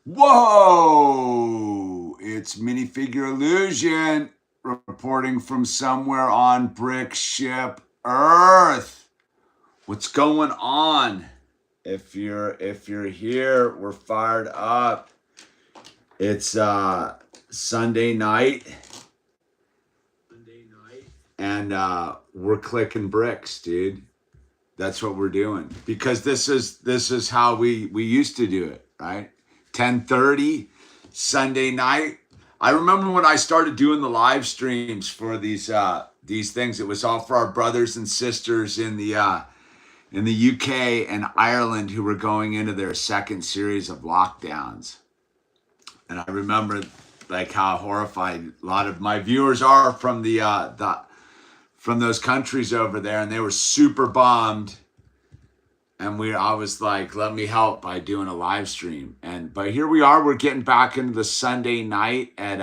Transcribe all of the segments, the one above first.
Whoa! It's Minifigure Illusion reporting from somewhere on Brick Ship Earth. What's going on? If you're here, we're fired up. It's Sunday night, and we're clicking bricks, dude. That's what we're doing because this is how we used to do it, right? 10:30 Sunday night. I remember when I started doing the live streams for these things. It was all for our brothers and sisters in the UK and Ireland who were going into their second series of lockdowns. And I remember like how horrified a lot of my viewers are from the from those countries over there, and they were super bummed. And I was like, let me help by doing a live stream. But here we are, we're getting back into the Sunday night at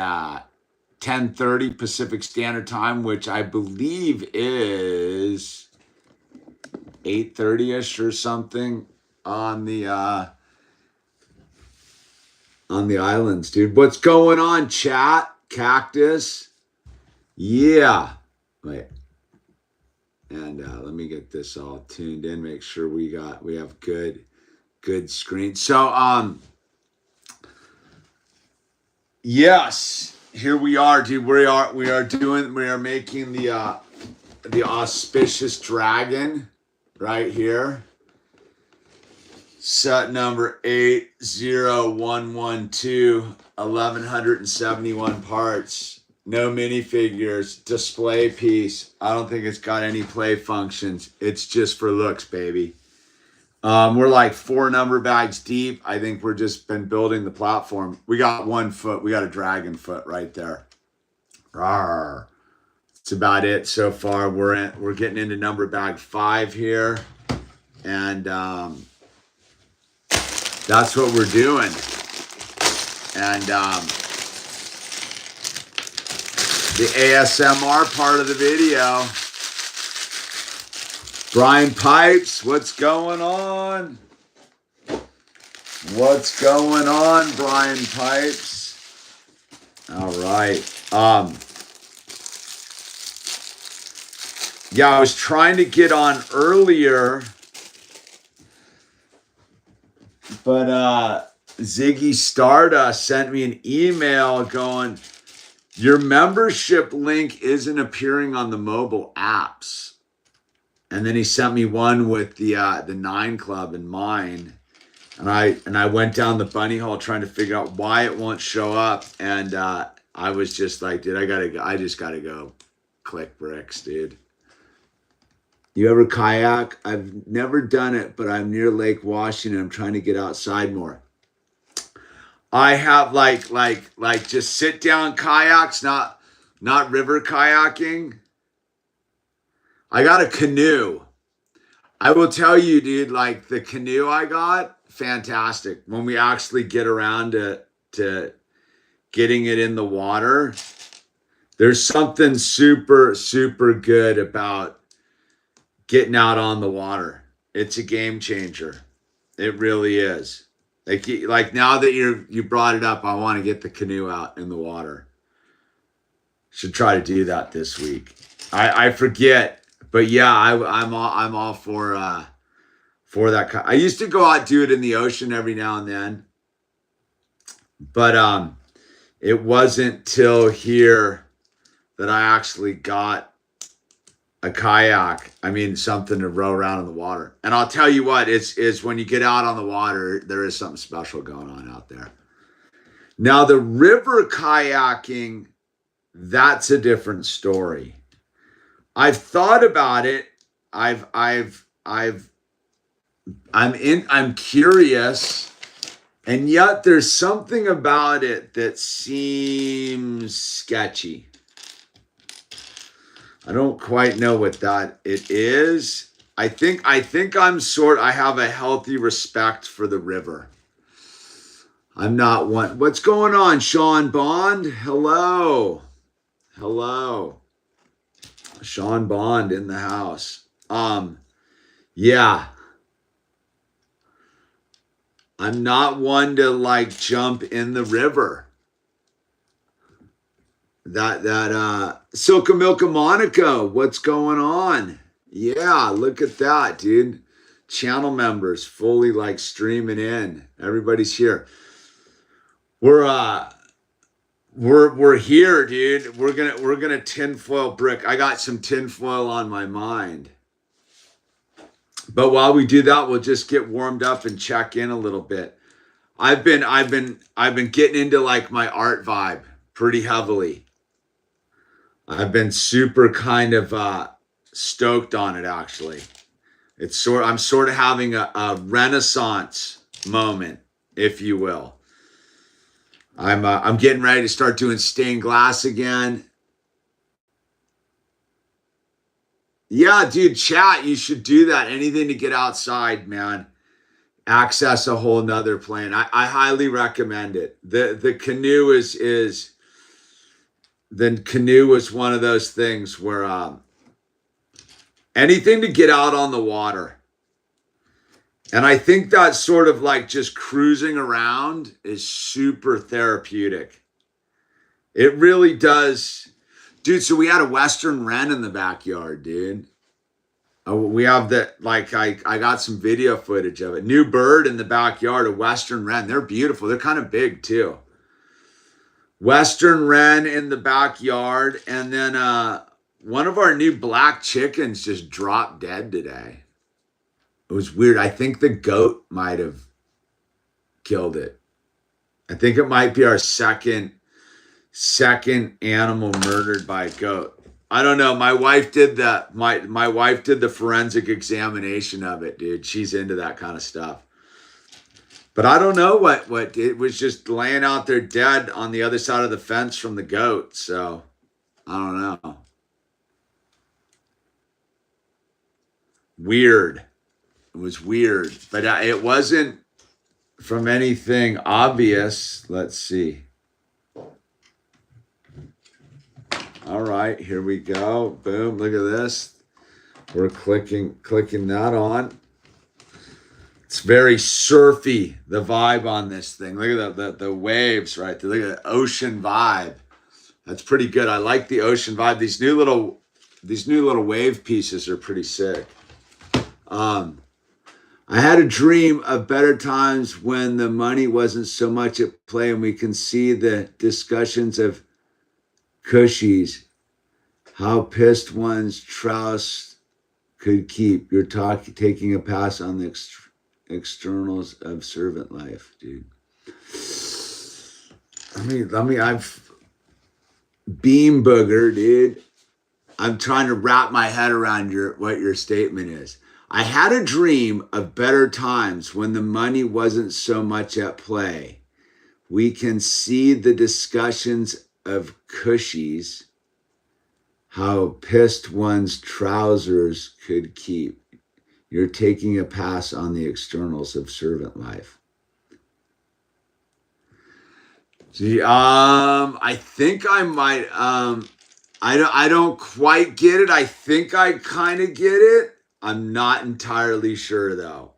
10:30 Pacific Standard Time, which I believe is 8:30ish or something on the islands, dude. What's going on, chat? Cactus? Yeah. Wait. And let me get this all tuned in. Make sure we have good screen. So yes, here we are, dude. We are making the Auspicious Dragon right here. Set number 80112, 1171 parts. No minifigures, display piece. I don't think it's got any play functions. It's just for looks, baby. We're like 4 number bags deep. I think we're just been building the platform. We got 1 foot. We got a dragon foot right there. Rawr. That's about it so far. We're getting into number bag 5 here, and that's what we're doing. And the ASMR part of the video. Brian Pipes, what's going on? What's going on, Brian Pipes? All right. Yeah, I was trying to get on earlier, but Ziggy Stardust sent me an email going, your membership link isn't appearing on the mobile apps. And then he sent me one with the 9 Club in mine. And I went down the bunny hole trying to figure out why it won't show up. And I was just like, dude, I just gotta go click bricks, dude. You ever kayak? I've never done it, but I'm near Lake Washington. I'm trying to get outside more. I have like just sit down kayaks, not river kayaking. I got a canoe. I will tell you, dude, like the canoe I got, fantastic. When we actually get around to getting it in the water, there's something super, super good about getting out on the water. It's a game changer. It really is. Like now that you brought it up, I want to get the canoe out in the water. Should try to do that this week. I forget, but yeah, I'm all for that. I used to go out do it in the ocean every now and then, but it wasn't till here that I actually got a kayak. I mean, something to row around in the water. And I'll tell you what, it's when you get out on the water, there is something special going on out there. Now, the river kayaking, that's a different story. I've thought about it. I'm curious, and yet there's something about it that seems sketchy. I don't quite know what that it is. I think I have a healthy respect for the river. I'm not one. What's going on, Sean Bond? Hello. Sean Bond in the house. Yeah. I'm not one to like jump in the river. Silka Milka Monaco, what's going on? Yeah, look at that, dude. Channel members fully like streaming in. Everybody's here. We're here, dude. We're gonna tinfoil brick. I got some tinfoil on my mind. But while we do that, we'll just get warmed up and check in a little bit. I've been getting into like my art vibe pretty heavily. I've been super kind of stoked on it actually. I'm sort of having a renaissance moment, if you will. I'm getting ready to start doing stained glass again. Yeah, dude, chat, you should do that. Anything to get outside, man. Access a whole nother plane. I highly recommend it. The canoe is one of those things where anything to get out on the water. And I think that sort of like just cruising around is super therapeutic. It really does. Dude, so we had a Western wren in the backyard, dude. We have that, like, I got some video footage of it. New bird in the backyard, a Western wren. They're beautiful. They're kind of big, too. Western wren in the backyard. And then one of our new black chickens just dropped dead today. It was weird. I think the goat might have killed it. I think it might be our second animal murdered by a goat. I don't know. My wife did that. My wife did the forensic examination of it, dude. She's into that kind of stuff. But I don't know what it was, just laying out there dead on the other side of the fence from the goat. So I don't know. Weird. It was weird, but it wasn't from anything obvious. Let's see. All right, here we go. Boom, look at this. We're clicking that on. It's very surfy, the vibe on this thing. Look at the waves right there. Look at the ocean vibe. That's pretty good. I like the ocean vibe. These new little wave pieces are pretty sick. I had a dream of better times when the money wasn't so much at play and we can see the discussions of cushies, how pissed one's trouse could keep. You're taking a pass on the externals of servant life, dude. I've beam booger, dude. I'm trying to wrap my head around what your statement is. I had a dream of better times when the money wasn't so much at play. We can see the discussions of cushies, how pissed one's trousers could keep. You're taking a pass on the externals of servant life. Gee, I think I might, I don't quite get it. I think I kind of get it. I'm not entirely sure though.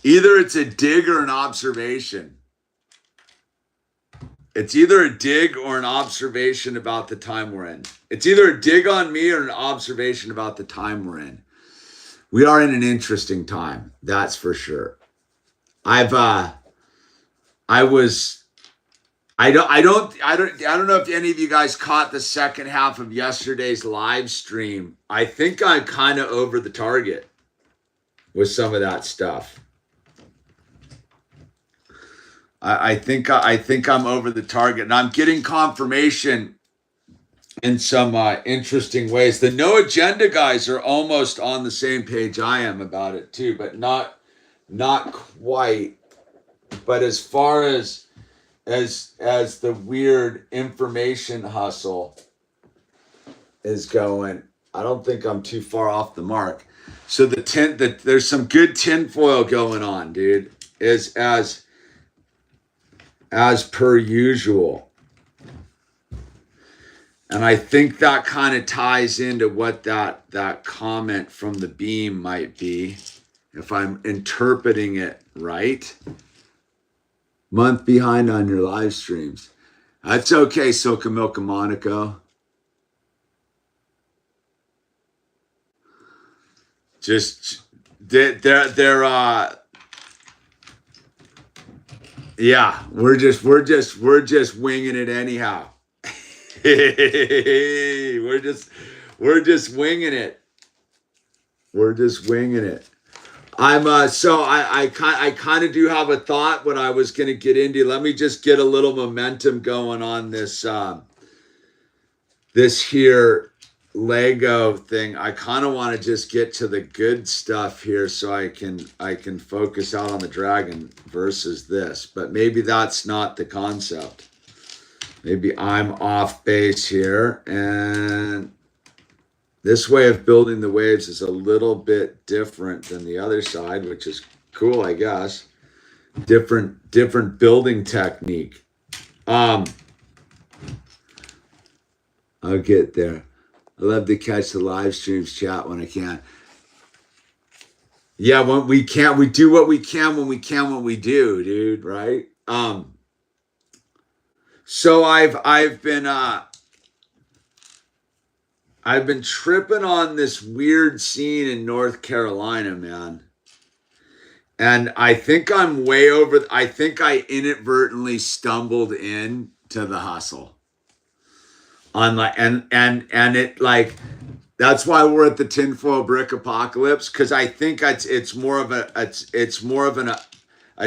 Either it's a dig or an observation. It's either a dig or an observation about the time we're in. It's either a dig on me or an observation about the time we're in. We are in an interesting time, that's for sure. I don't know if any of you guys caught the second half of yesterday's live stream. I think I'm kind of over the target with some of that stuff. I think I'm over the target, and I'm getting confirmation in some interesting ways. The No Agenda guys are almost on the same page I am about it too, but not quite. But as far as the weird information hustle is going, I don't think I'm too far off the mark. So there's some good tinfoil going on, dude. As per usual. And I think that kind of ties into what that comment from the beam might be, if I'm interpreting it right. Month behind on your live streams. That's okay, Silka Milk and Monaco. Just they're yeah, we're just winging it anyhow. we're just winging it. We're just winging it. I'm so I kind of do have a thought what I was going to get into. Let me just get a little momentum going on this this here Lego thing. I kind of want to just get to the good stuff here so I can focus out on the dragon versus this. But maybe that's not the concept. Maybe I'm off base here, and this way of building the waves is a little bit different than the other side, which is cool, I guess. Different building technique. I'll get there. I love to catch the live streams chat when I can. Yeah, when we can, we do what we can when we can what we do, dude, right? So I've been tripping on this weird scene in North Carolina, man. And I think I'm way over. I think I inadvertently stumbled into the hustle on like and it like that's why we're at the tinfoil brick apocalypse, because I think it's more of a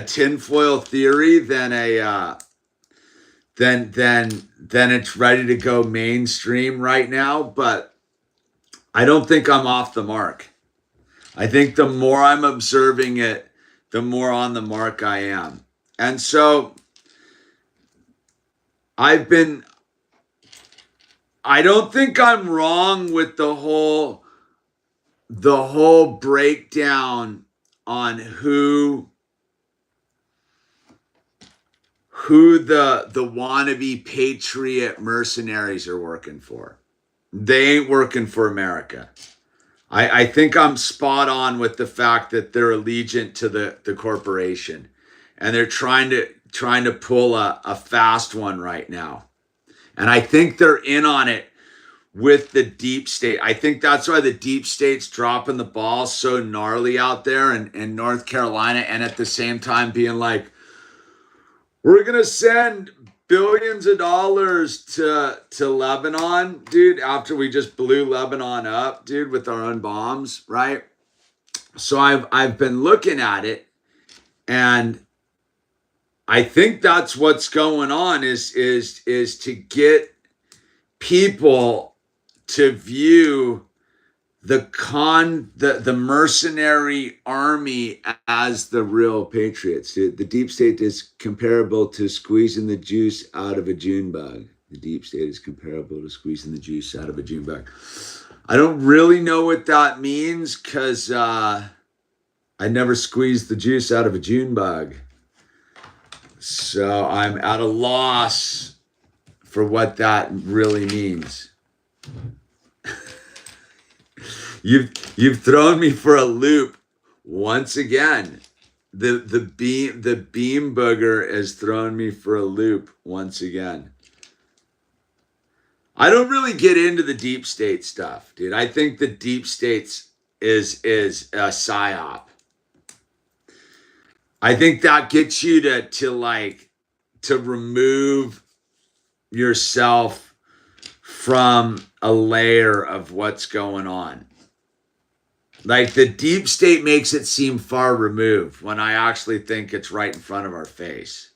tinfoil theory than a then it's ready to go mainstream right now. But I don't think I'm off the mark. I think the more I'm observing it, the more on the mark I am. And so I don't think I'm wrong with the whole breakdown on who the wannabe patriot mercenaries are working for. They ain't working for America. I think I'm spot on with the fact that they're allegiant to the corporation, and they're trying to pull a fast one right now. And I think they're in on it with the deep state. I think that's why the deep state's dropping the ball so gnarly out there in North Carolina, and at the same time being like, we're going to send billions of dollars to Lebanon, dude, after we just blew Lebanon up, dude, with our own bombs, right? So I've been looking at it, and I think that's what's going on is to get people to view the mercenary army as the real patriots. The deep state is comparable to squeezing the juice out of a June bug. The deep state is comparable to squeezing the juice out of a June bug. I don't really know what that means, because I never squeezed the juice out of a June bug. So I'm at a loss for what that really means. You've thrown me for a loop once again. The beam booger has thrown me for a loop once again. I don't really get into the deep state stuff, dude. I think the deep states is a psyop. I think that gets you to remove yourself from a layer of what's going on. Like, the deep state makes it seem far removed when I actually think it's right in front of our face.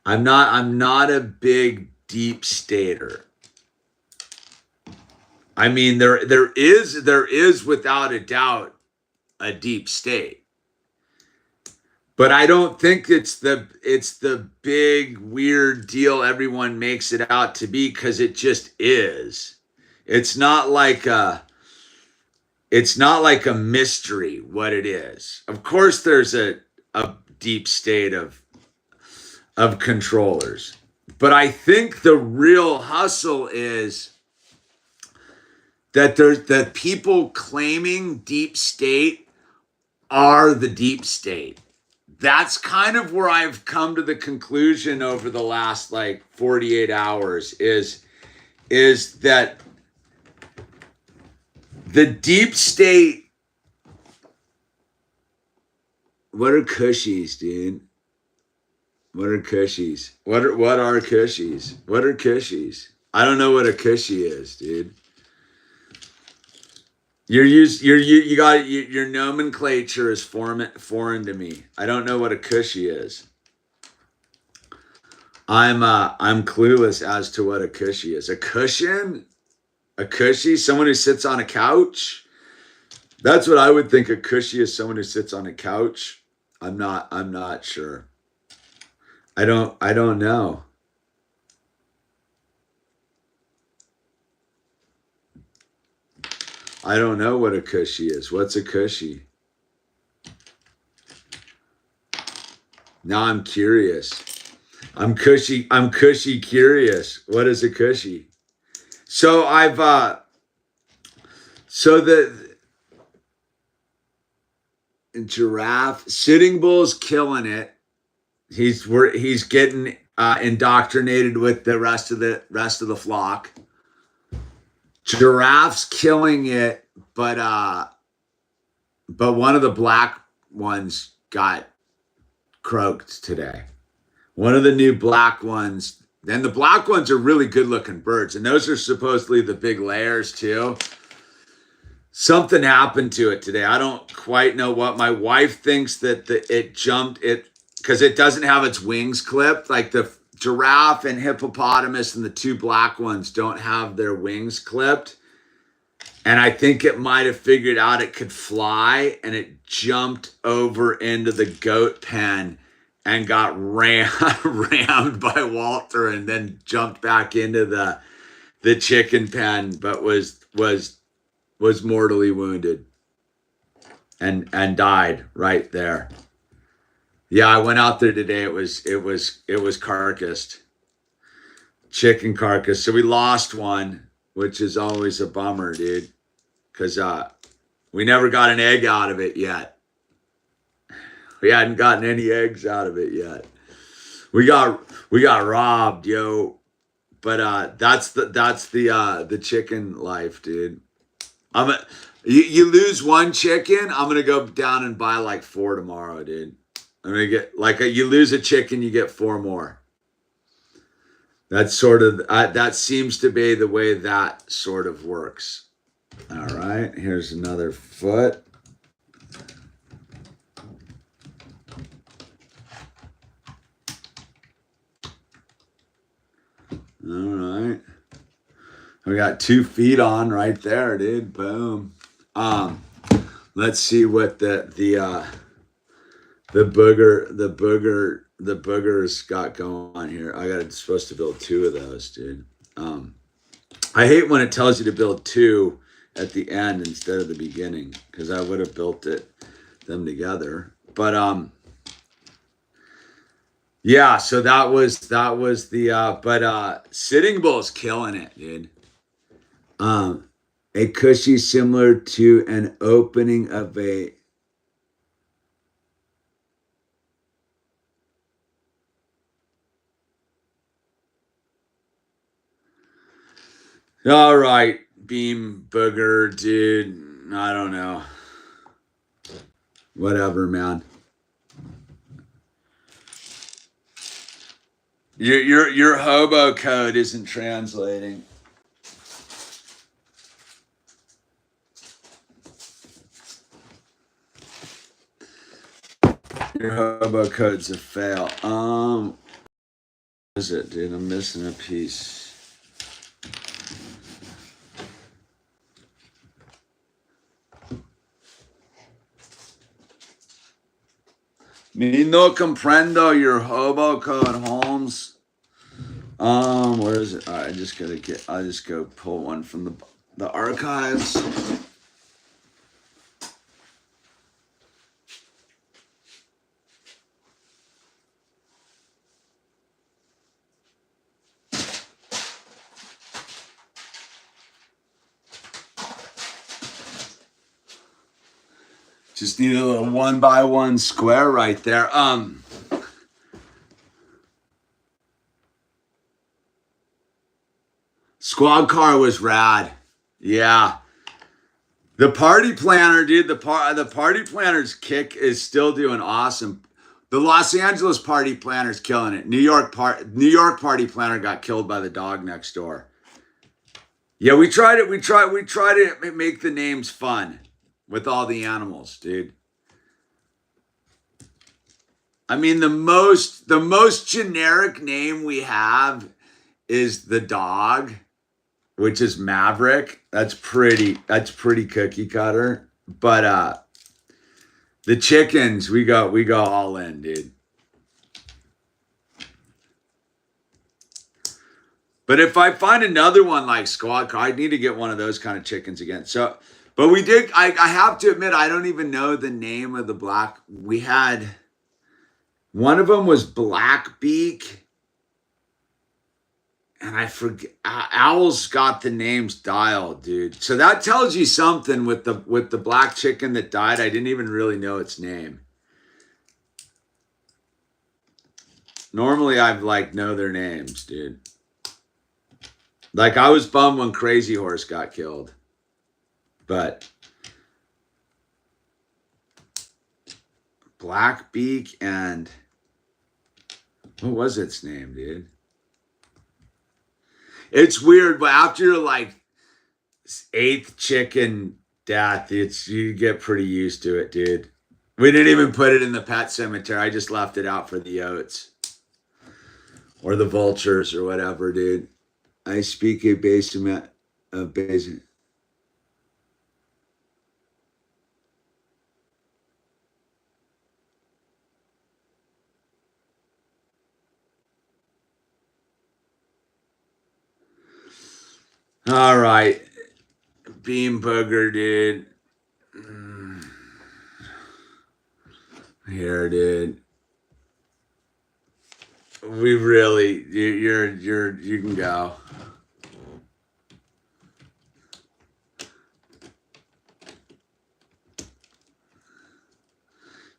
I'm not a big deep stater. I mean, there is without a doubt a deep state. But I don't think it's the big weird deal everyone makes it out to be, because it just is. It's not like a mystery what it is. Of course there's a deep state of controllers. But I think the real hustle is that there's that people claiming deep state are the deep state. That's kind of where I've come to the conclusion over the last like 48 hours is that the deep state. What are cushies, dude? What are cushies? What are cushies? What are cushies? I don't know what a cushy is, dude. Your nomenclature is foreign to me. I don't know what a cushy is. I'm clueless as to what a cushy is. A cushion? A cushy? Someone who sits on a couch? That's what I would think a cushy is, someone who sits on a couch. I'm not sure. I don't know. I don't know what a cushy is. What's a cushy? Now I'm curious. I'm cushy curious. What is a cushy? So so the giraffe, Sitting Bull's killing it. He's getting indoctrinated with the rest of the flock. Giraffe's killing it, but one of the black ones got croaked today. One of the new black ones, and the black ones are really good looking birds, and those are supposedly the big layers too. Something happened to it today. I don't quite know what. My wife thinks that it jumped it because it doesn't have its wings clipped. Like the giraffe and hippopotamus and the two black ones don't have their wings clipped. And I think it might have figured out it could fly, and it jumped over into the goat pen and got rammed by Walter, and then jumped back into the chicken pen, but was mortally wounded and died right there. Yeah, I went out there today. It was carcassed, chicken carcass. So we lost one, which is always a bummer, dude, because we never got an egg out of it yet. We hadn't gotten any eggs out of it yet. We got robbed, yo. But that's the chicken life, dude. You lose one chicken, I'm gonna go down and buy like 4 tomorrow, dude. I'm gonna get you lose a chicken, you get 4 more. That's sort of that seems to be the way that sort of works. All right, here's another foot. All right. We got 2 feet on right there, dude. Boom. Let's see what the boogers got going on here. Supposed to build 2 of those, dude. I hate when it tells you to build 2 at the end instead of the beginning, because I would have built them together. But yeah, so that was the Sitting Bull's killing it, dude. A cushy similar to an opening of a all right, beam booger, dude. I don't know. Whatever, man. Your hobo code isn't translating. Your hobo code's a fail. What is it, dude? I'm missing a piece. Me no comprendo your hobo code, Holmes. Where is it? All right, I just go pull one from the archives. Just need a little 1x1 square right there. Squad car was rad. Yeah. The party planner, dude, the party planner's kick is still doing awesome. The Los Angeles party planner's killing it. New York party planner got killed by the dog next door. Yeah, we tried it. We try to make the names fun with all the animals, dude. I mean, the most generic name we have is the dog, which is Maverick. That's pretty cookie cutter. But the chickens, we go all in, dude. But if I find another one like Squad Car, I need to get one of those kind of chickens again. So, but we did. I have to admit, I don't even know the name of the black. We had one of them was Black Beak. And I forget. Owl's got the names dialed, dude. So that tells you something with the black chicken that died. I didn't even really know its name. Normally, I've know their names, dude. Like I was bummed when Crazy Horse got killed, but Black Beak and what was its name, dude? It's weird, but after your 8th chicken death, you get pretty used to it, dude. We didn't even put it in the pet cemetery. I just left it out for the oats or the vultures or whatever, dude. I speak a basement of basement. All right. Bean booger, dude. Here, dude. We really, you can go.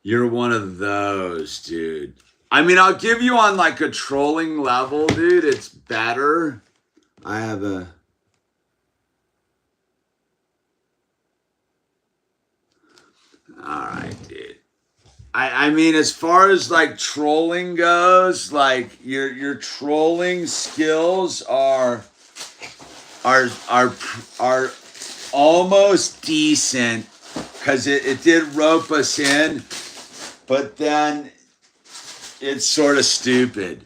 You're one of those, dude. I mean, I'll give you on a trolling level, dude. It's better. I have a... All right, dude. I mean, as far as trolling goes, your trolling skills are almost decent because it did rope us in, but then it's sort of stupid.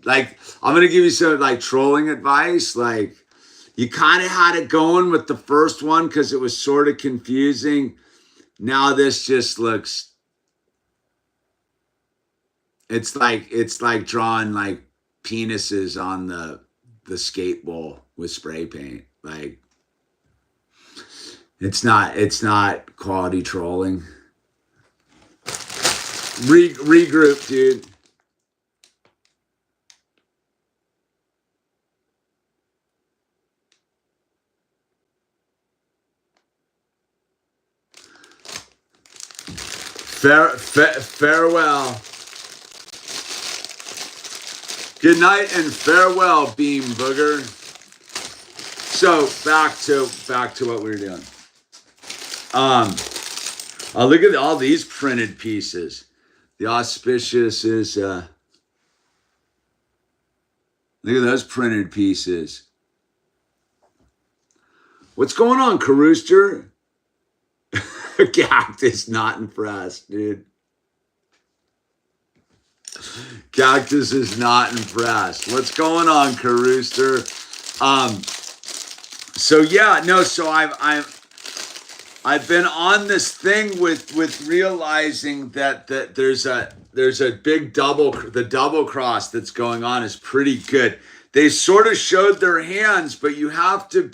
I'm gonna give you some trolling advice. You kind of had it going with the first one because it was sort of confusing. Now this just looks. It's like drawing penises on the skate bowl with spray paint. It's not quality trolling. Regroup, dude. Farewell. Good night and farewell, Beam Booger. So back to what we were doing. Oh, look at all these printed pieces. The Auspicious is look at those printed pieces. What's going on, Carooster? Cactus not impressed, dude. Cactus is not impressed. What's going on, Carooster? So yeah, no. So I've been on this thing with realizing that there's a big the double cross that's going on is pretty good. They sort of showed their hands, but you have to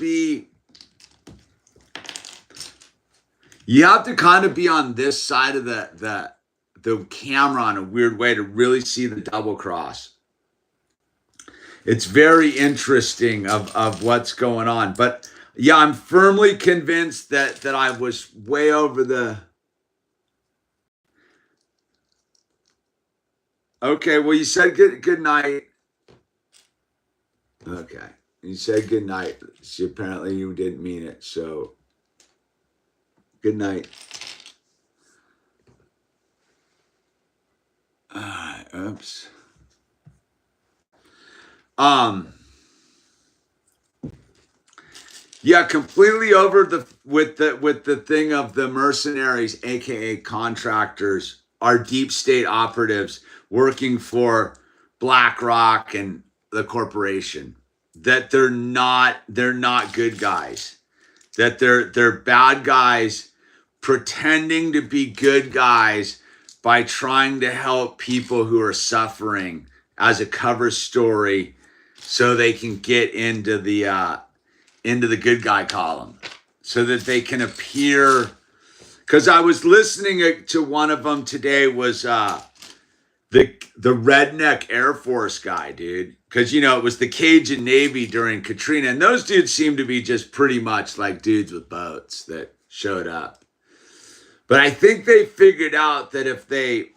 kind of be on this side of the camera in a weird way to really see the double cross. It's very interesting of what's going on. But yeah, I'm firmly convinced that I was way over the Okay, well, you said good night. Okay. You said good night. So apparently you didn't mean it. So good night. Oops. Um yeah, completely over the with the thing of the mercenaries, aka contractors, are deep state operatives working for BlackRock and the corporation. That they're not good guys. That they're bad guys pretending to be good guys by trying to help people who are suffering as a cover story so they can get into the good guy column so that they can appear. Because I was listening to one of them today was the redneck Air Force guy, dude. Because it was the Cajun Navy during Katrina, and those dudes seem to be just pretty much like dudes with boats that showed up. But I think they figured out that if they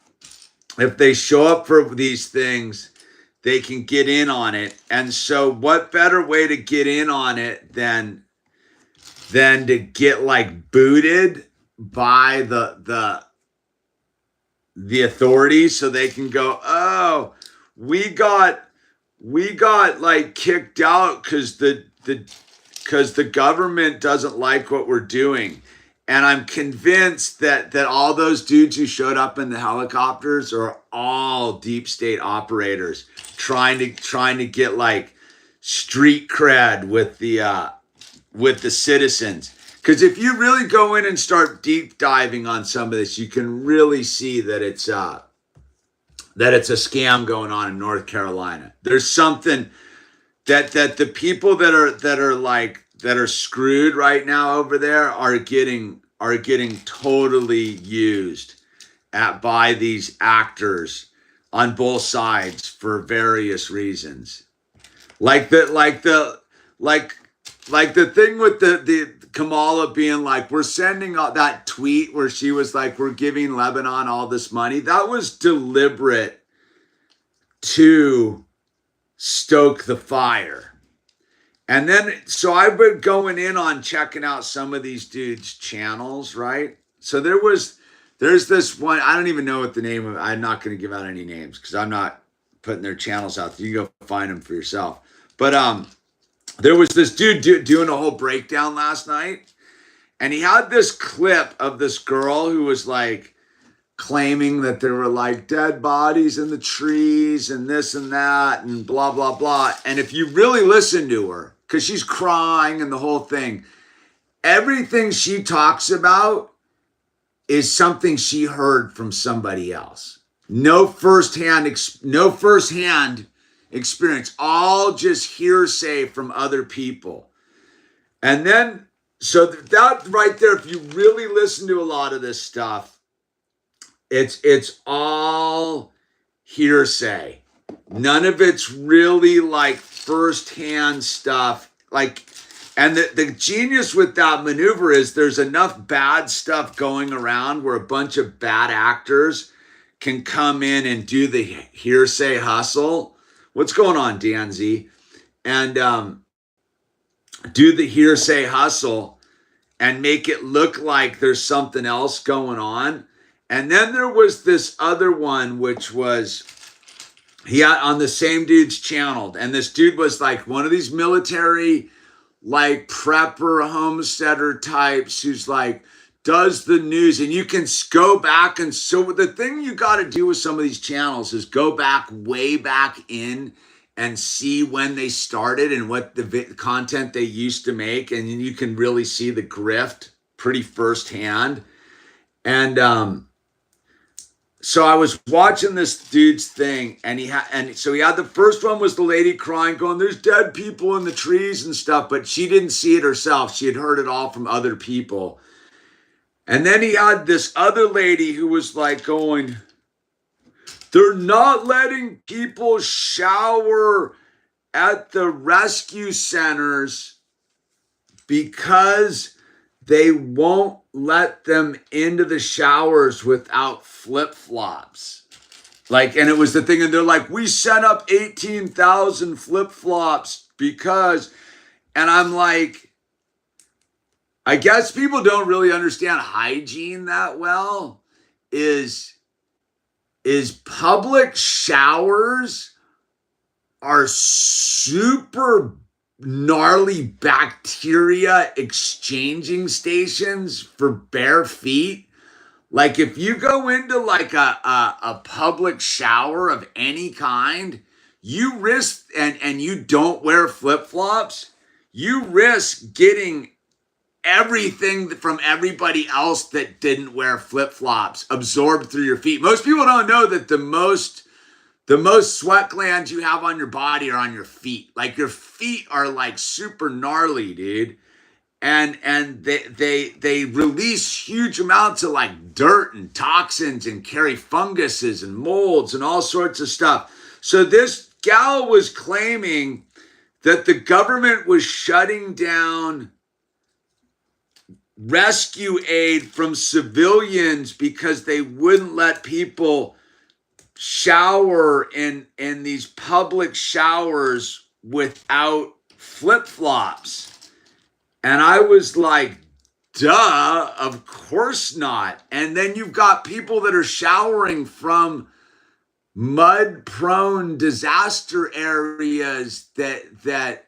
show up for these things, they can get in on it. And so what better way to get in on it than to get like booted by the authorities so they can go, oh, we got like kicked out because the government doesn't like what we're doing. And I'm convinced that all those dudes who showed up in the helicopters are all deep state operators trying to get like street cred with the citizens. Because if you really go in and start deep diving on some of this, you can really see that it's a scam going on in North Carolina. There's something that the people that are screwed right now over there are getting totally used by these actors on both sides for various reasons. Like the thing with the Kamala being like, we're sending out that tweet where she was like, we're giving Lebanon all this money. That was deliberate to stoke the fire. And then, so I've been going in on checking out some of these dudes' channels, right? So there's this one, I don't even know what the name of it. I'm not going to give out any names because I'm not putting their channels out there. You can go find them for yourself. But there was this dude doing a whole breakdown last night, and he had this clip of this girl who was like claiming that there were like dead bodies in the trees and this and that and blah, blah, blah. And if you really listen to her, because she's crying and the whole thing, everything she talks about is something she heard from somebody else. No firsthand experience, all just hearsay from other people. And then, so that right there, if you really listen to a lot of this stuff, it's all hearsay. None of it's really like firsthand stuff. Like, and the genius with that maneuver is there's enough bad stuff going around where a bunch of bad actors can come in and do the hearsay hustle. What's going on, DNZ? And do the hearsay hustle and make it look like there's something else going on. And then there was this other one, which was he had on the same dude's channel. And this dude was like one of these military, like prepper homesteader types who's like, does the news. And you can go back. And so the thing you got to do with some of these channels is go back way back in and see when they started and what the content they used to make. And you can really see the grift pretty firsthand. And so I was watching this dude's thing, and so he had the first one was the lady crying, going, there's dead people in the trees and stuff, but she didn't see it herself. She had heard it all from other people. And then he had this other lady who was like going, they're not letting people shower at the rescue centers because they won't let them into the showers without flip-flops. Like, and it was the thing, and they're like, we sent up 18,000 flip-flops because, and I'm like, I guess people don't really understand hygiene that well. Is public showers are super gnarly bacteria exchanging stations for bare feet. Like if you go into like a public shower of any kind, you risk, and you don't wear flip-flops, you risk getting everything from everybody else that didn't wear flip-flops absorbed through your feet. Most people don't know that the most sweat glands you have on your body are on your feet. Like your feet are like super gnarly, dude. And they release huge amounts of like dirt and toxins and carry funguses and molds and all sorts of stuff. So this gal was claiming that the government was shutting down rescue aid from civilians because they wouldn't let people shower in these public showers without flip-flops. And I was like, duh, of course not. And then you've got people that are showering from mud-prone disaster areas that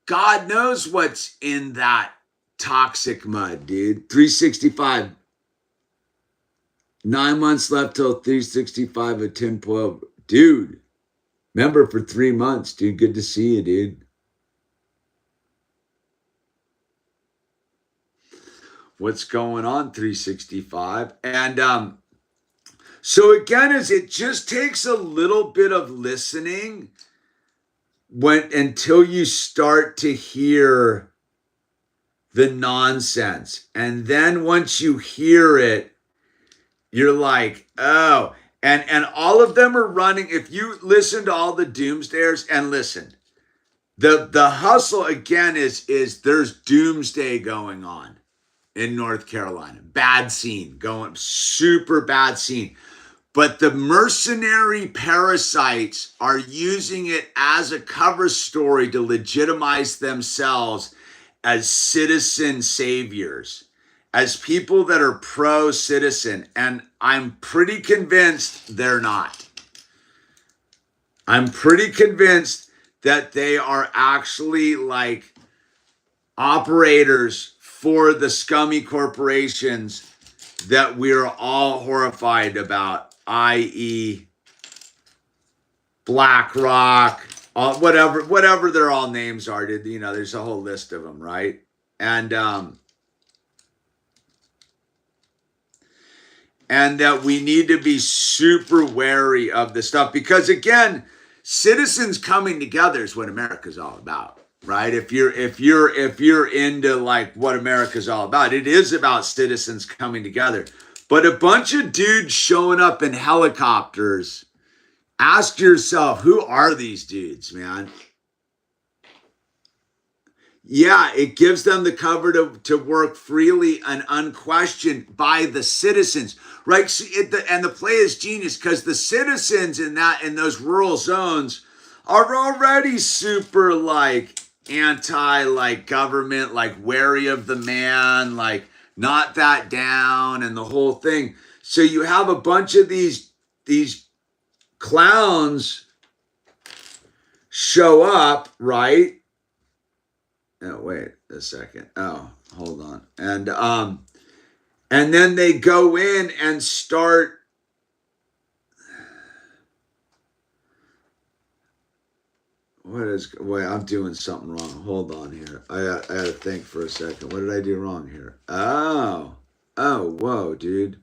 God knows what's in that toxic mud, dude. 365. 9 months left till 365 at tinfoil. Dude, member for 3 months, dude. Good to see you, dude. What's going on, 365? And so again, it just takes a little bit of listening until you start to hear the nonsense. And then once you hear it, you're like, oh, and all of them are running. If you listen to all the doomsdayers, and listen, the hustle again is there's doomsday going on in North Carolina. Bad scene, going super bad scene. But the mercenary parasites are using it as a cover story to legitimize themselves as citizen saviors, as people that are pro-citizen. And I'm pretty convinced they're not. I'm pretty convinced that they are actually like operators for the scummy corporations that we're all horrified about, i.e. BlackRock, whatever their all names are. You know, there's a whole list of them, right? And that we need to be super wary of this stuff because, again, citizens coming together is what America's all about, right? If you're into like what America's all about, it is about citizens coming together. But a bunch of dudes showing up in helicopters, ask yourself, who are these dudes, man? Yeah, it gives them the cover to work freely and unquestioned by the citizens, right? So and the play is genius because the citizens in those rural zones are already super like anti like government, like wary of the man, like not that down and the whole thing. So you have a bunch of these clowns show up, right? Oh, wait a second. Oh, hold on. And then they go in and start. Wait, I'm doing something wrong. Hold on here. I gotta think for a second. What did I do wrong here? Oh, whoa, dude.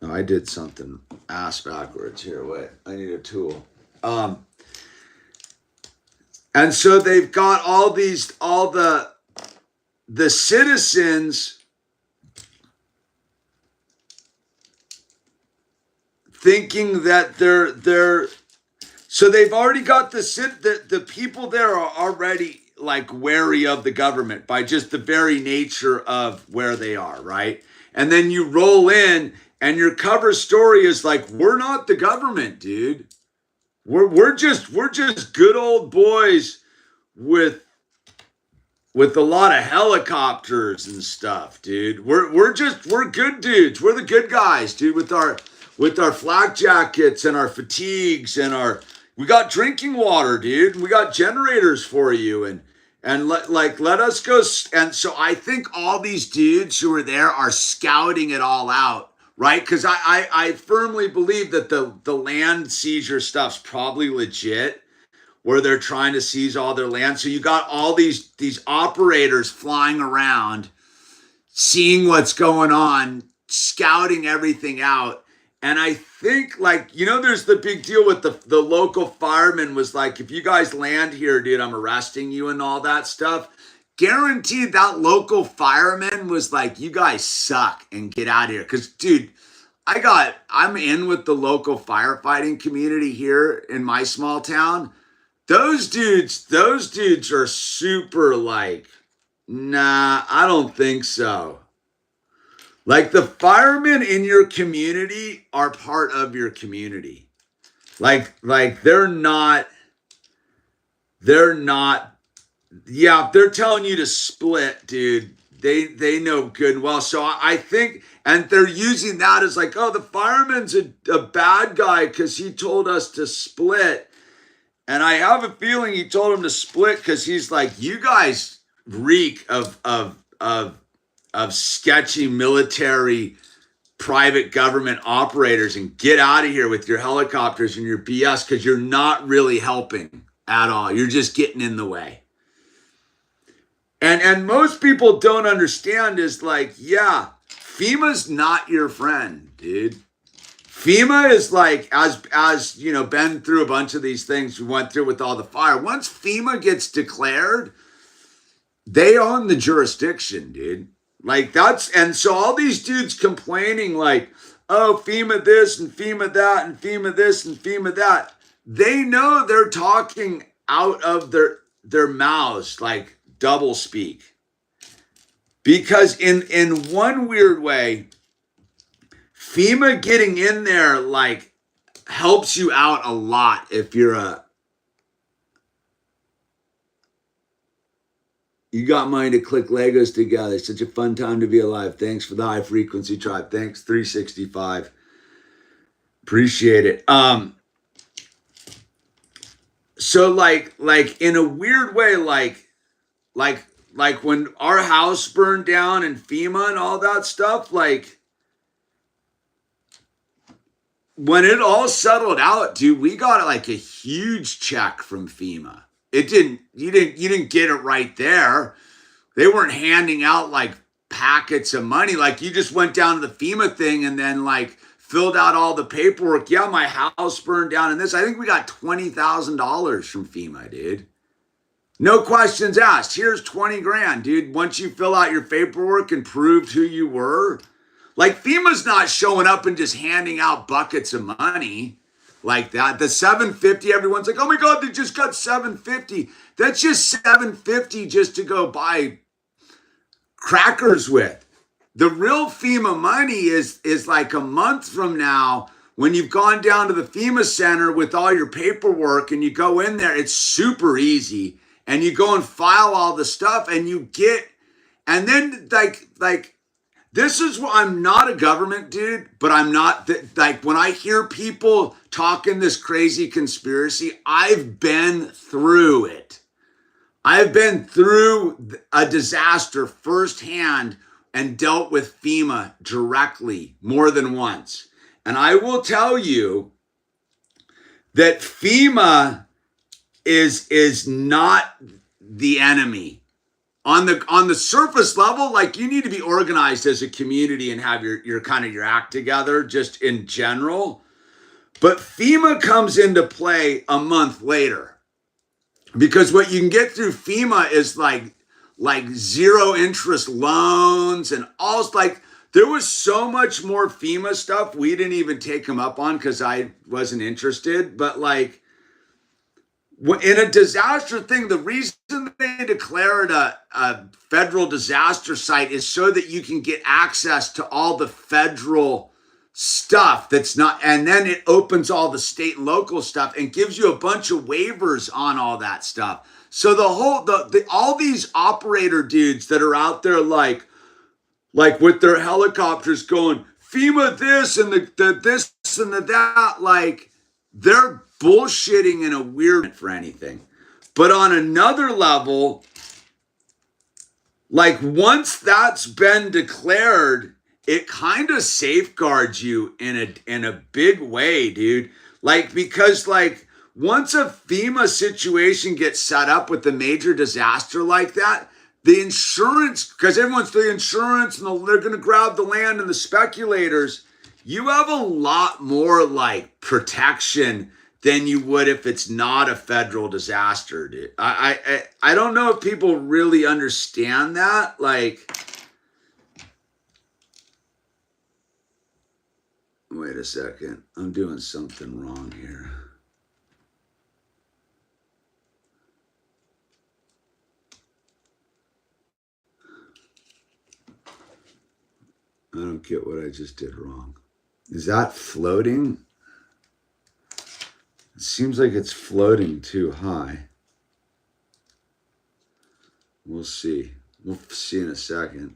No, I did something ass backwards here. Wait, I need a tool. And so they've got all the citizens thinking that they're so they've already got the people there are already like wary of the government by just the very nature of where they are, right? And then you roll in and your cover story is like, we're not the government, dude. We're just good old boys with a lot of helicopters and stuff, dude. We're good dudes. We're the good guys, dude, with our flak jackets and our fatigues and we got drinking water, dude. We got generators for you and let us go. And so I think all these dudes who are there are scouting it all out, right? Because I firmly believe that the land seizure stuff's probably legit, where they're trying to seize all their land. So you got all these operators flying around, seeing what's going on, scouting everything out. And I think, like, there's the big deal with the local fireman was like, if you guys land here, dude, I'm arresting you and all that stuff. Guaranteed that local fireman was like, you guys suck and get out of here. Because, dude, I'm in with the local firefighting community here in my small town. Those dudes are super like, nah, I don't think so. Like the firemen in your community are part of your community. Like they're not, yeah, if they're telling you to split, dude, they know good and well. So I think, and they're using that as like, oh, the fireman's a bad guy because he told us to split. And I have a feeling he told him to split because he's like, you guys reek of sketchy military private government operators, and get out of here with your helicopters and your BS because you're not really helping at all. You're just getting in the way. And most people don't understand is like, yeah, FEMA's not your friend, dude. FEMA is like, as you know, been through a bunch of these things we went through with all the fire. Once FEMA gets declared, they own the jurisdiction, dude. Like and so all these dudes complaining like, oh, FEMA this and FEMA that and FEMA this and FEMA that. They know they're talking out of their mouths like double speak. Because in one weird way, FEMA getting in there like helps you out a lot if you're you got money to click Legos together. Such a fun time to be alive. Thanks for the high frequency tribe. Thanks, 365. Appreciate it. So like in a weird way, like when our house burned down and FEMA and all that stuff, like when it all settled out, dude, we got like a huge check from FEMA. You didn't get it right there. They weren't handing out like packets of money. Like you just went down to the FEMA thing and then like filled out all the paperwork. Yeah, my house burned down and this. I think we got $20,000 from FEMA, dude. No questions asked. Here's 20 grand, dude. Once you fill out your paperwork and proved who you were. Like FEMA's not showing up and just handing out buckets of money like that. The $750, everyone's like, oh my God, they just got $750. That's just $750 just to go buy crackers with. The real FEMA money is like a month from now when you've gone down to the FEMA center with all your paperwork and you go in there. It's super easy. And you go and file all the stuff and you get, and then like, this is what, I'm not a government dude, but I'm not, like when I hear people talking this crazy conspiracy, I've been through it. I've been through a disaster firsthand and dealt with FEMA directly more than once. And I will tell you that FEMA is not the enemy. On the surface level, like you need to be organized as a community and have your kind of your act together just in general. But FEMA comes into play a month later because what you can get through FEMA is like zero interest loans and all. Like there was so much more FEMA stuff we didn't even take them up on because I wasn't interested. But like in a disaster thing, the reason they declare it a federal disaster site is so that you can get access to all the federal stuff that's not, and then it opens all the state and local stuff and gives you a bunch of waivers on all that stuff. So all these operator dudes that are out there like with their helicopters going FEMA this and the this and the that, like they're bullshitting in a weird for anything. But on another level, like once that's been declared, it kind of safeguards you in a big way, dude. Like because like once a FEMA situation gets set up with a major disaster like that, the insurance, because everyone's the insurance and they're going to grab the land and the speculators, you have a lot more like protection than you would if it's not a federal disaster, dude. I don't know if people really understand that. Like, wait a second. I'm doing something wrong here. I don't get what I just did wrong. Is that floating? It seems like it's floating too high. We'll see. We'll see in a second.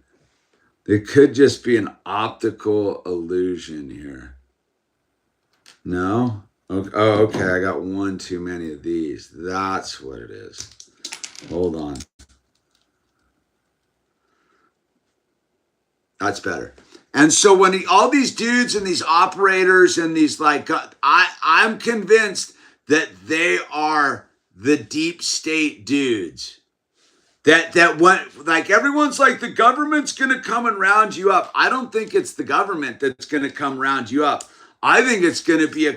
There could just be an optical illusion here. No? Oh, okay. I got one too many of these. That's what it is. Hold on. That's better. And so when all these dudes and these operators and these like, I'm convinced that they are the deep state dudes. That went like everyone's like the government's gonna come and round you up. I don't think it's the government that's gonna come round you up. I think it's gonna be a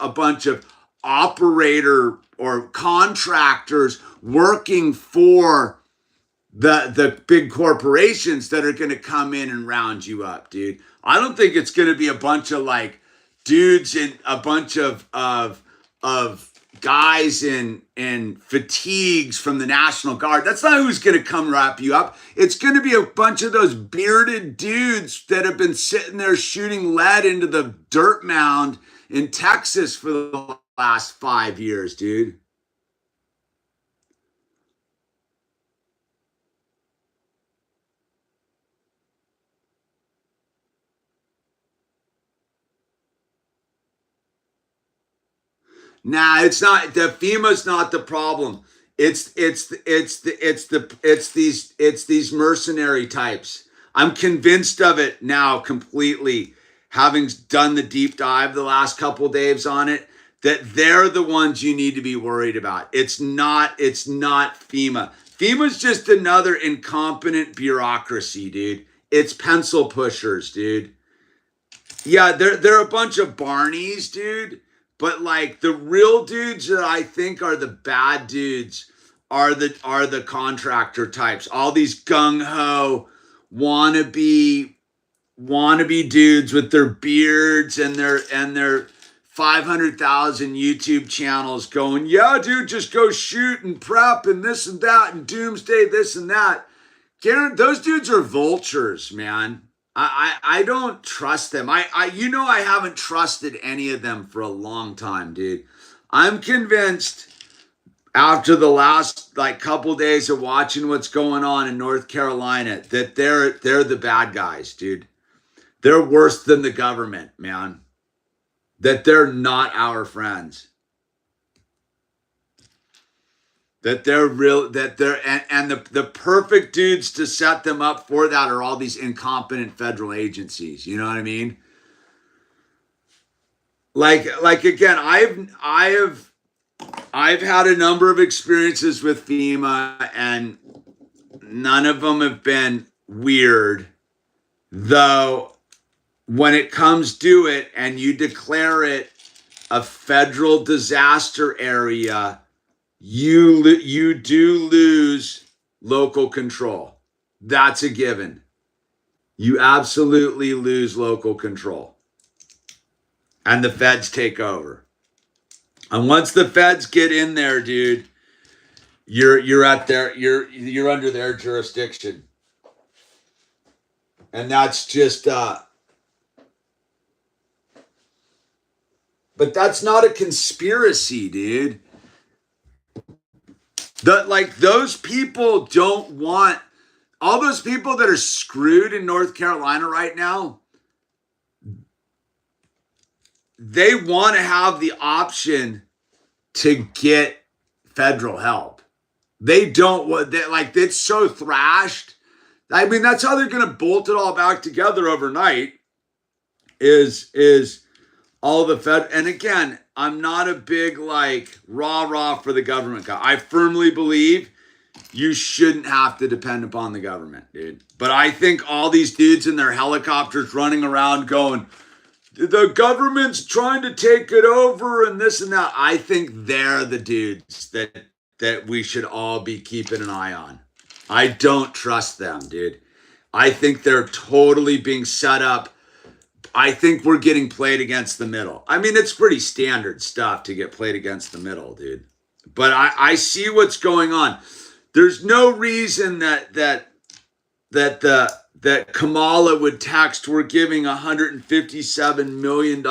bunch of operator or contractors working for the big corporations that are going to come in and round you up, dude. I don't think it's going to be a bunch of like dudes and a bunch of guys in fatigues from the National Guard. That's not who's going to come wrap you up. It's going to be a bunch of those bearded dudes that have been sitting there shooting lead into the dirt mound in Texas for the last 5 years, dude. Nah, it's not. The FEMA's not the problem. It's these mercenary types. I'm convinced of it now completely, having done the deep dive the last couple days on it, that they're the ones you need to be worried about. It's not FEMA. FEMA's just another incompetent bureaucracy, dude. It's pencil pushers, dude. Yeah, they're a bunch of Barneys, dude. But like the real dudes that I think are the bad dudes are the contractor types. All these gung ho wannabe dudes with their beards and their 500,000 YouTube channels going, yeah, dude, just go shoot and prep and this and that and doomsday this and that. Those dudes are vultures, man. I don't trust them. I haven't trusted any of them for a long time, dude. I'm convinced after the last like couple days of watching what's going on in North Carolina that they're the bad guys, dude. They're worse than the government, man. That they're not our friends. That they're real, that they're, and the perfect dudes to set them up for that are all these incompetent federal agencies. You know what I mean? Like again, I've had a number of experiences with FEMA and none of them have been weird. Though when it comes to it and you declare it a federal disaster area, you do lose local control. That's a given. You absolutely lose local control. And the feds take over. And once the feds get in there, dude, you're under their jurisdiction. And that's just but that's not a conspiracy, dude. Those people don't want all those people that are screwed in North Carolina right now. They want to have the option to get federal help. They don't want that. Like, it's so thrashed. I mean, that's how they're going to bolt it all back together overnight is all the Fed. And again, I'm not a big like rah for the government guy. I firmly believe you shouldn't have to depend upon the government, dude. But I think all these dudes in their helicopters running around going, the government's trying to take it over and this and that. I think they're the dudes that we should all be keeping an eye on. I don't trust them, dude. I think they're totally being set up. I think we're getting played against the middle. I mean, it's pretty standard stuff to get played against the middle, dude. But I see what's going on. There's no reason that Kamala would text, we're giving $157 million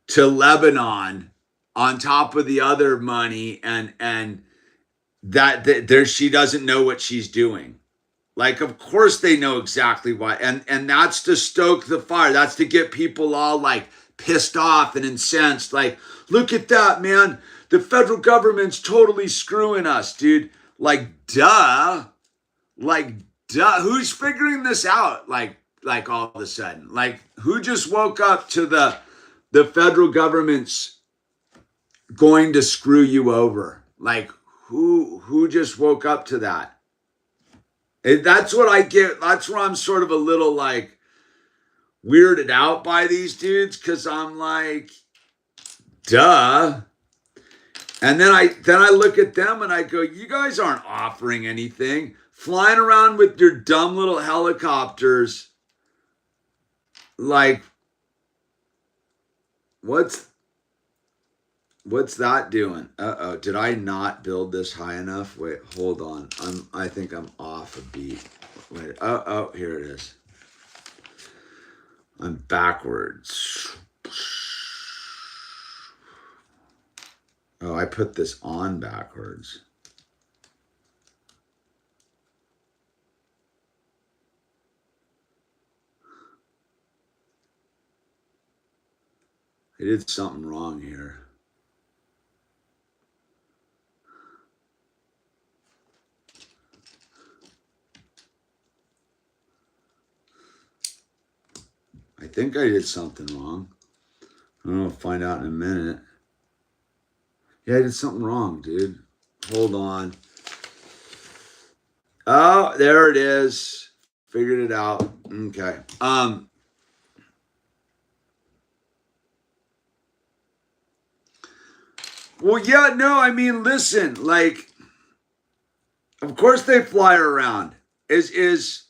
to Lebanon on top of the other money, and that there she doesn't know what she's doing. Like, of course they know exactly why. And that's to stoke the fire. That's to get people all like pissed off and incensed. Like, look at that, man. The federal government's totally screwing us, dude. Like, duh. Like, duh. Who's figuring this out? Like all of a sudden, like, who just woke up to the federal government's going to screw you over? Like, who just woke up to that? That's what I get. That's where I'm sort of a little like weirded out by these dudes, because I'm like, duh. And then I look at them and I go, you guys aren't offering anything. Flying around with your dumb little helicopters. Like, what's that doing? Uh-oh, did I not build this high enough? Wait, hold on. I think I'm off a beat. Wait, oh, here it is. I'm backwards. Oh, I put this on backwards. I did something wrong here. I think I did something wrong. I don't know, find out in a minute. Yeah, I did something wrong, dude. Hold on. Oh, there it is. Figured it out. Okay. Well, yeah, no, I mean, listen, like, of course they fly around. Is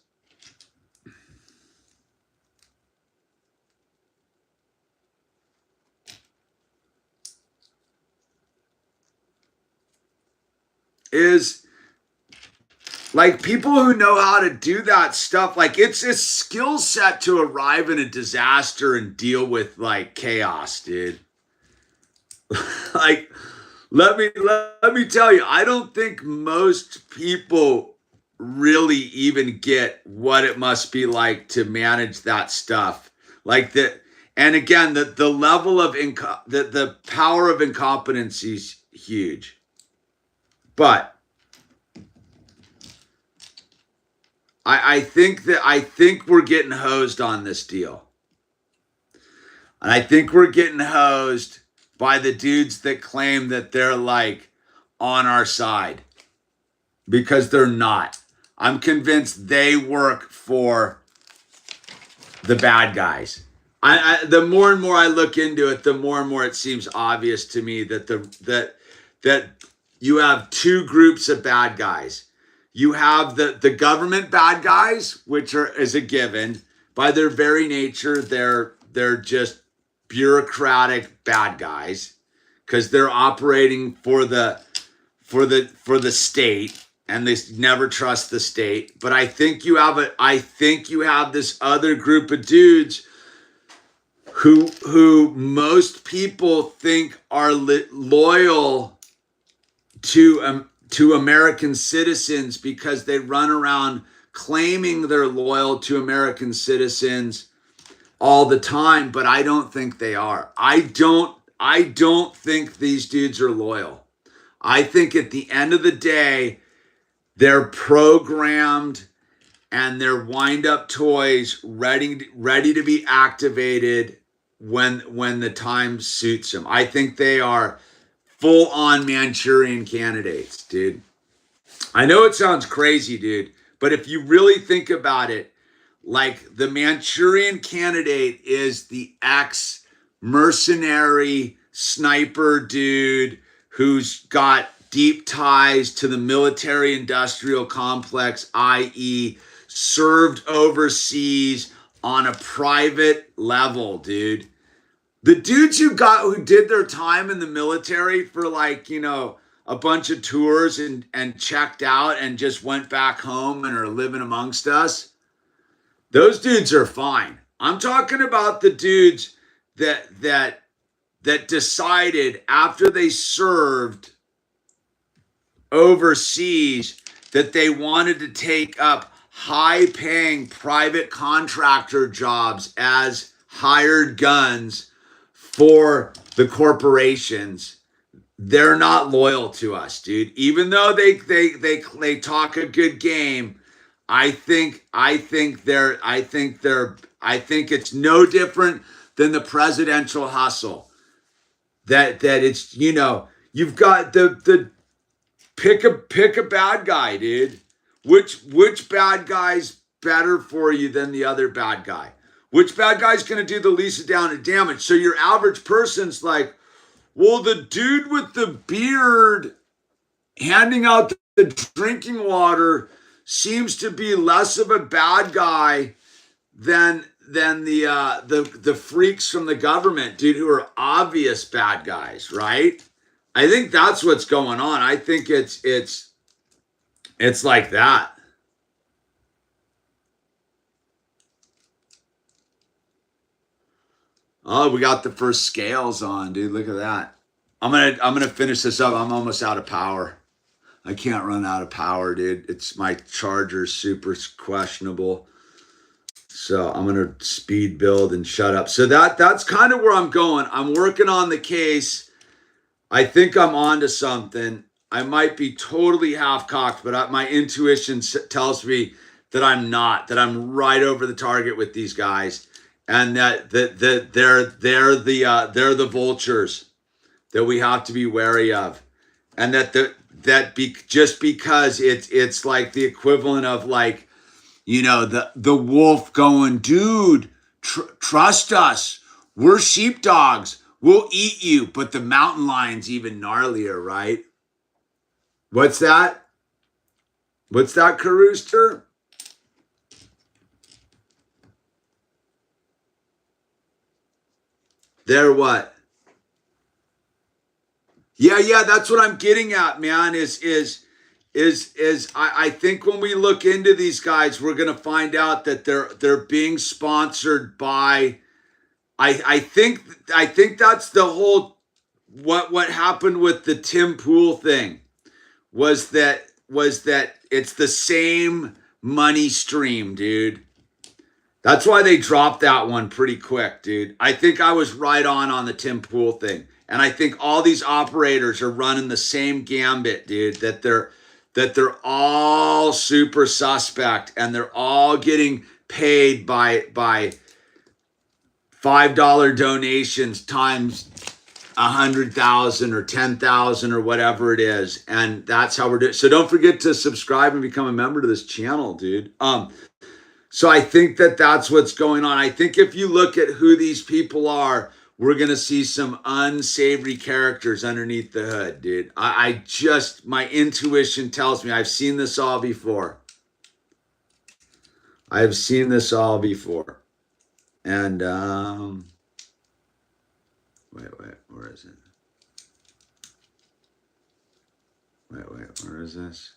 like people who know how to do that stuff, like it's a skill set to arrive in a disaster and deal with like chaos, dude. Like, let me tell you, I don't think most people really even get what it must be like to manage that stuff. Like that, and again, the level of the power of incompetency is huge. But I think we're getting hosed on this deal. And I think we're getting hosed by the dudes that claim that they're like on our side, because they're not. I'm convinced they work for the bad guys. The more and more I look into it, the more and more it seems obvious to me that that you have two groups of bad guys. You have the government bad guys, which is a given. By their very nature, they're just bureaucratic bad guys. because they're operating for the state, and they never trust the state. But I think you have this other group of dudes who most people think are loyal to American citizens because they run around claiming they're loyal to American citizens all the time, but I don't think they are. I don't think these dudes are loyal. I think at the end of the day, they're programmed and they're wind-up toys ready to be activated when the time suits them. I think they are full-on Manchurian candidates, dude. I know it sounds crazy, dude, but if you really think about it, like the Manchurian candidate is the ex-mercenary sniper dude who's got deep ties to the military-industrial complex, i.e., served overseas on a private level, dude. The dudes who did their time in the military for a bunch of tours and checked out and just went back home and are living amongst us, those dudes are fine. I'm talking about the dudes that decided after they served overseas that they wanted to take up high-paying private contractor jobs as hired guns for the corporations. They're not loyal to us, dude. Even though they talk a good game, I think it's no different than the presidential hustle. That it's, you've got the pick a bad guy, dude. Which bad guy's better for you than the other bad guy? Which bad guy's going to do the least amount of damage? So your average person's like, well, the dude with the beard handing out the drinking water seems to be less of a bad guy than the freaks from the government, dude, who are obvious bad guys, right? I think that's what's going on. I think it's like that. Oh, we got the first scales on, dude. Look at that. I'm gonna finish this up. I'm almost out of power. I can't run out of power, dude. It's my charger's super questionable. So I'm gonna speed build and shut up. So that's kind of where I'm going. I'm working on the case. I think I'm onto something. I might be totally half-cocked, but my intuition tells me that I'm not, that I'm right over the target with these guys, and that they're the vultures that we have to be wary of, and just because it's like the equivalent of like, the wolf going, dude, trust us, we're sheepdogs. We'll eat you, but the mountain lion's even gnarlier, right? What's that? What's that, Carooster? They're what? Yeah, that's what I'm getting at, man, is I think when we look into these guys, we're gonna find out that they're being sponsored by I think that's the whole what happened with the Tim Pool thing was that it's the same money stream, dude. That's why they dropped that one pretty quick, dude. I think I was right on the Tim Pool thing. And I think all these operators are running the same gambit, dude, that they're all super suspect and they're all getting paid by $5 donations times 100,000 or 10,000 or whatever it is, and that's how we're doing. So don't forget to subscribe and become a member to this channel, dude. So I think that's what's going on. I think if you look at who these people are, we're gonna see some unsavory characters underneath the hood, dude. My intuition tells me I've seen this all before. I've seen this all before. And wait, where is it? Wait, where is this?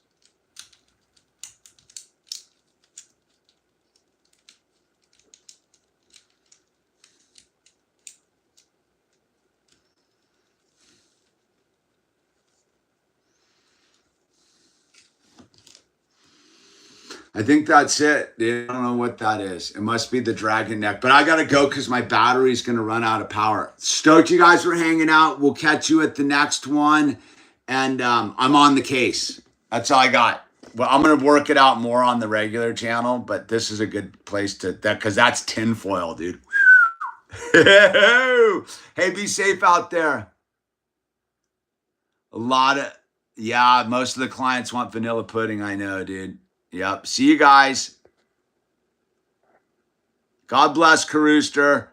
I think that's it, dude. I don't know what that is. It must be the dragon neck. But I got to go because my battery's going to run out of power. Stoked you guys were hanging out. We'll catch you at the next one. And I'm on the case. That's all I got. Well, I'm going to work it out more on the regular channel. But this is a good place to, because that's tinfoil, dude. Hey, be safe out there. A lot of, yeah, most of the clients want vanilla pudding. I know, dude. Yep. See you guys. God bless, Carooster.